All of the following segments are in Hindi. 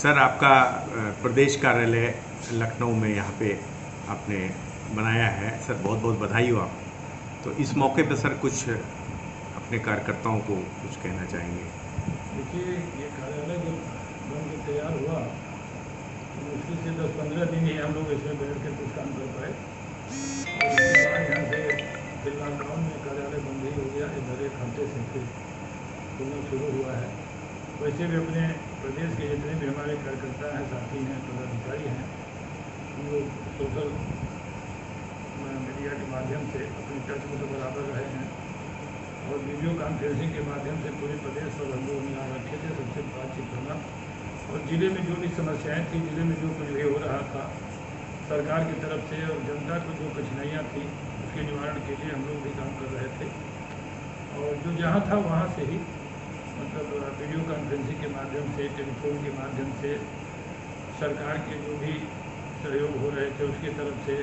सर आपका प्रदेश कार्यालय लखनऊ में यहाँ पे आपने बनाया है सर, बहुत बहुत बधाई हो आप। तो इस मौके पर सर कुछ अपने कार्यकर्ताओं को कुछ कहना चाहेंगे? देखिए, ये कार्यालय जब बन के तैयार हुआ तो मुश्किल से 10-15 दिन ही हम लोग इसमें बैठ के कुछ काम कर पाए। और उसके बाद यहाँ से फिर लॉकडाउन में कार्यालय बंद ही हो गया। इधर एक हफ्ते से फिर खुलना शुरू हुआ है। वैसे भी अपने प्रदेश के जितने भी हमारे कार्यकर्ता हैं, साथी हैं, पदाधिकारी हैं, हम लोग सोशल मीडिया के माध्यम से अपने टच में तो बराबर रहे हैं और वीडियो कॉन्फ्रेंसिंग के माध्यम से पूरे प्रदेश और हम लोग यहाँ रखे थे सबसे बातचीत करना। और ज़िले में जो भी समस्याएं थी, ज़िले में जो कुछ भी हो रहा था सरकार की तरफ से और जनता को जो कठिनाइयाँ थी उसके निवारण के लिए हम लोग भी काम कर रहे थे। और जो जहाँ था वहाँ से ही मतलब वीडियो कॉन्फ्रेंसिंग के माध्यम से, टेलीफोन के माध्यम से सरकार के जो भी सहयोग हो रहे थे उसकी तरफ से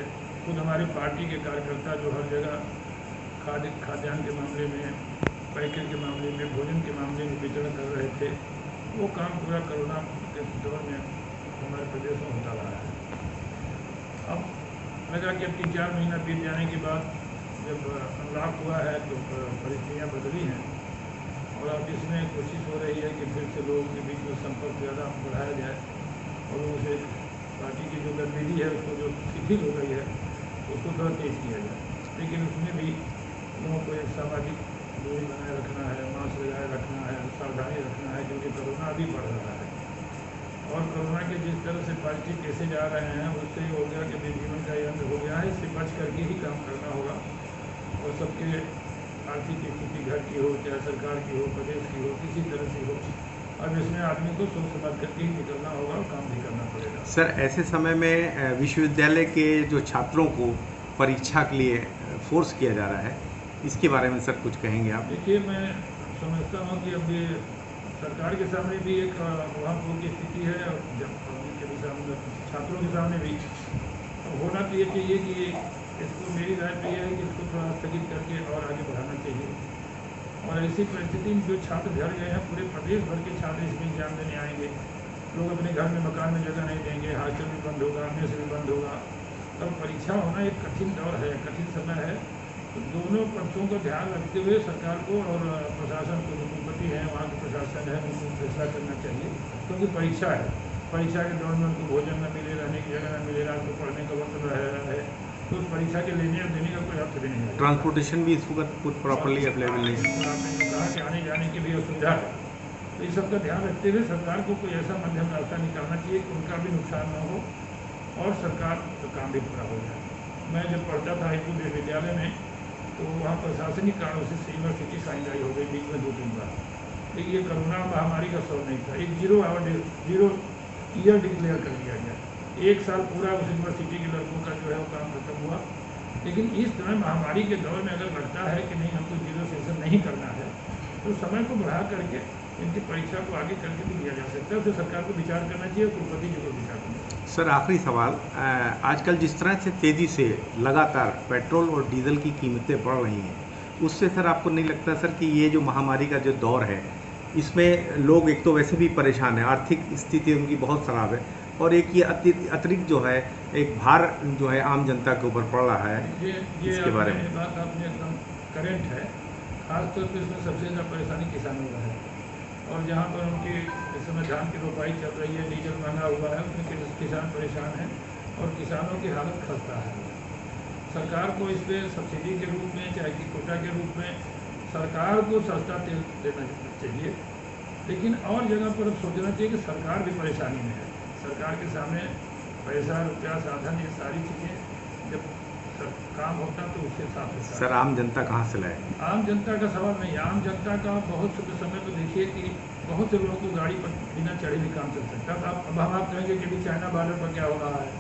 खुद हमारी पार्टी के कार्यकर्ता जो हर जगह खाद्यान्न के मामले में, पैकेज के मामले में, भोजन के मामले में वितरण कर रहे थे, वो काम पूरा कोरोना के दौर में हमारे प्रदेश में होता रहा है। अब लगा कि अब 3-4 महीना बीत जाने के बाद जब अनलॉक हुआ है तो परिस्थितियाँ बदली हैं और अब इसमें कोशिश हो रही है कि फिर से लोगों के बीच में संपर्क ज़्यादा बढ़ाया जाए और लोगों से पार्टी की जो गतिविधि है उसको जो शिथिल हो गई है उसको थोड़ा तेज किया जाए। लेकिन उसमें भी लोगों को एक सामाजिक दूरी बनाए रखना है, मास्क लगाए रखना है, सावधानी रखना है, क्योंकि कोरोना अभी बढ़ रहा है। और कोरोना के जिस तरह से पॉजिटिव केसेज आ रहे हैं उससे हो गया कि जीवन का अंत हो गया है। इससे बच करके ही काम करना होगा और सबके आर्थिक स्थिति घर की हो, चाहे सरकार की हो, प्रदेश की हो, किसी तरह से हो, अब इसमें आदमी को सोच समझ करके ही निकलना होगा और काम भी करना पड़ेगा। सर ऐसे समय में विश्वविद्यालय के जो छात्रों को परीक्षा के लिए फोर्स किया जा रहा है, इसके बारे में सर कुछ कहेंगे आप? देखिए, मैं समझता हूँ कि अब ये सरकार के सामने भी एक वहाँ की स्थिति है और जब पब्लिक के भी सामने, छात्रों के सामने भी होना तो ये चाहिए कि इसको, मेरी राय तो ये है कि इसको थोड़ा स्थगित करके और आगे बढ़ाना चाहिए। और ऐसी परिस्थिति में जो छात्र घर गए हैं, पूरे प्रदेश भर के छात्र इसमें एग्जाम देने आएंगे, लोग अपने घर में मकान में जगह नहीं देंगे, हॉस्टल भी बंद होगा, मेस भी बंद होगा, तब परीक्षा होना एक कठिन दौर है, कठिन समय है। तो दोनों पक्षों का ध्यान रखते हुए सरकार को और प्रशासन को, जो कुलपति है वहाँ के प्रशासन है, उनको फैसला करना चाहिए, क्योंकि परीक्षा है। परीक्षा के दौरान उनको भोजन न मिले, रहने की जगह न मिले, रात को पढ़ने का वक्त रह रहा है, तो उस परीक्षा के लेने और देने का कोई अर्थ भी नहीं है। ट्रांसपोर्टेशन भी इस वक्त कुछ प्रॉपरली अवेलेबल नहीं है। आपने जो कहा कि आने जाने की भी असुविधा है, तो इस सब का ध्यान रखते हुए सरकार को कोई ऐसा मध्यम रास्ता निकालना चाहिए कि उनका भी नुकसान न हो और सरकार का काम भी पूरा हो जाए। मैं जब पढ़ता था हाईस्कूल विश्वविद्यालय में, तो वहाँ प्रशासनिक कारणों से यूनिवर्सिटी साइंडाई हो गई बीच में 2-3 बार। लेकिन ये कोरोना महामारी का सॉल्व नहीं था, एक 0 ईयर डिक्लेयर कर दिया गया, 1 साल पूरा उस यूनिवर्सिटी के लड़कों का जो है वो काम खत्म हुआ। लेकिन इस तरह महामारी के दौर में अगर लगता है कि नहीं, हमको 0 सेशन नहीं करना है, तो समय को बढ़ा करके इनकी परीक्षा को आगे करके भी दिया जा सकता है। तो सरकार को विचार करना चाहिए, कुलपति जी को विचार करना चाहिए। सर आखिरी सवाल, आजकल जिस तरह से तेज़ी से लगातार पेट्रोल और डीजल की कीमतें बढ़ रही हैं, उससे सर आपको नहीं लगता सर कि ये जो महामारी का जो दौर है इसमें लोग एक तो वैसे भी परेशान है, आर्थिक स्थिति उनकी बहुत ख़राब है, और एक ये अतिरिक्त जो है एक भार जो है आम जनता के ऊपर पड़ रहा है, इसके बारे में? बात आपने एकदम करेक्ट है। खासतौर पर इसमें सबसे ज़्यादा परेशानी किसानों का है, और जहाँ पर उनकी इस समय धान की रोपाई चल रही है, डीजल महंगा हुआ है, उसमें किसान परेशान है और किसानों की हालत खस्ता है। सरकार को इस पर सब्सिडी के रूप में, चाहे कि कोटा के रूप में, सरकार को सस्ता तेल देना चाहिए। लेकिन और जगह पर अब सोचना चाहिए कि सरकार भी परेशानी में है, सरकार के सामने पैसा, रुपया, साधन, ये सारी चीज़ें जब काम होता तो उसके साथ होता। सर आम जनता कहाँ से लाए? आम जनता का सवाल नहीं, आम जनता का बहुत समय तो देखिए कि बहुत से लोगों को गाड़ी पर बिना चढ़े भी काम चल सकता था। अब हम आप कहेंगे कि भी चाइना बॉर्डर पर क्या हो रहा है,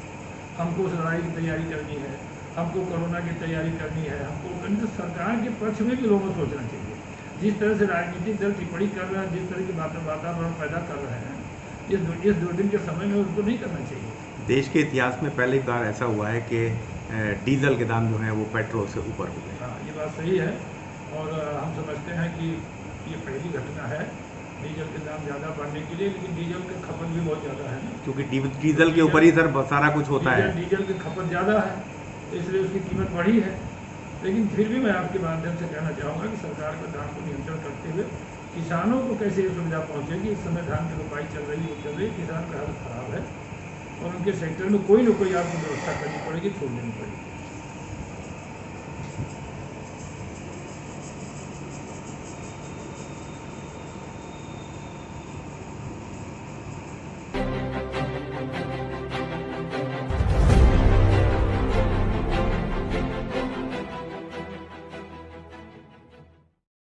हमको उस लड़ाई की तैयारी करनी है, हमको कोरोना की तैयारी करनी है, हमको तो सरकार के पक्ष में भी लोगों को सोचना चाहिए। जिस तरह से राजनीतिक दल टिप्पणी कर रहे हैं, जिस तरह के वातावरण पैदा कर रहे हैं, इस दुर्दिन के समय में उनको नहीं करना चाहिए। देश के इतिहास में पहली बार ऐसा हुआ है कि डीजल के दाम जो हैं वो पेट्रोल से ऊपर हो गए। हाँ, ये बात सही है और हम समझते हैं कि ये पहली घटना है डीजल के दाम ज़्यादा बढ़ने के लिए, लेकिन डीजल की खपत भी बहुत ज़्यादा है ना, क्योंकि डीजल के ऊपर ही सर सारा कुछ होता है। डीजल की खपत ज़्यादा है, तो इसलिए उसकी कीमत बढ़ी है। लेकिन फिर भी मैं आपके माध्यम से कहना चाहूँगा कि सरकार का दाम को नियंत्रण करते हुए किसानों को कैसे ये सुविधा पहुँचेगी। इस समय धान की रोपाई चल रही है, किसान का हालत ख़राब है और उनके सेक्टर में कोई न कोई आपको व्यवस्था करनी पड़ेगी, छोड़नी नहीं पड़ेगी।